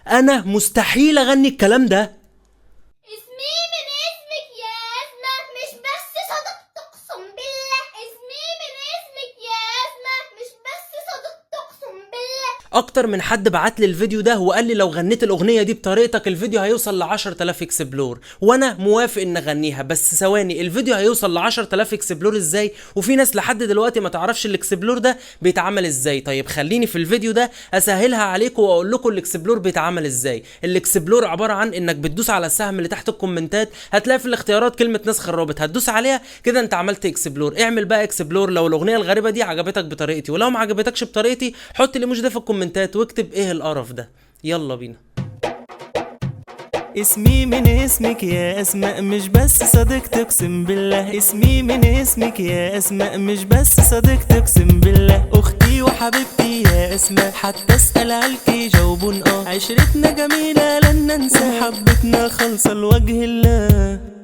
انا مستحيل اغني الكلام ده. اسمي من اسمك يا اسمة، مش بس صدقت اقسم بالله. اسمي من اسمك يا اسمة، مش بس صدقت اقسم بالله. اكتر من حد بعت لي الفيديو ده وقال لي لو غنيت الاغنيه دي بطريقتك الفيديو هيوصل ل 10000 اكسبلور، وانا موافق ان اغنيها. بس ثواني، الفيديو هيوصل ل 10000 اكسبلور ازاي؟ وفي ناس لحد دلوقتي ما تعرفش الاكسبلور ده بيتعمل ازاي. طيب خليني في الفيديو ده اسهلها عليكم واقول لكم الاكسبلور بيتعمل ازاي. الاكسبلور عباره عن انك بتدوس على السهم اللي تحت الكومنتات، هتلاقي في الاختيارات كلمه نسخ الرابط، هتدوس عليها كده انت عملت اكسبلور. اعمل بقى اكسبلور لو الاغنيه الغريبه دي عجبتك بطريقتي، ولو ما عجبتكش بطريقتي حط الايموجي ده في الكومنتات واكتب ايه القرف ده. يلا بينا. اسمي من اسمك يا اسماء، مش بس صديقتك اقسم بالله. اسمي من اسمك يا اسماء، مش بس صديقتك اقسم بالله. اختي وحبيبتي يا اسماء، حتى اسال عليكي جاوبون عشرتنا جميله لن ننسى، محبتنا خالصه لوجه الله.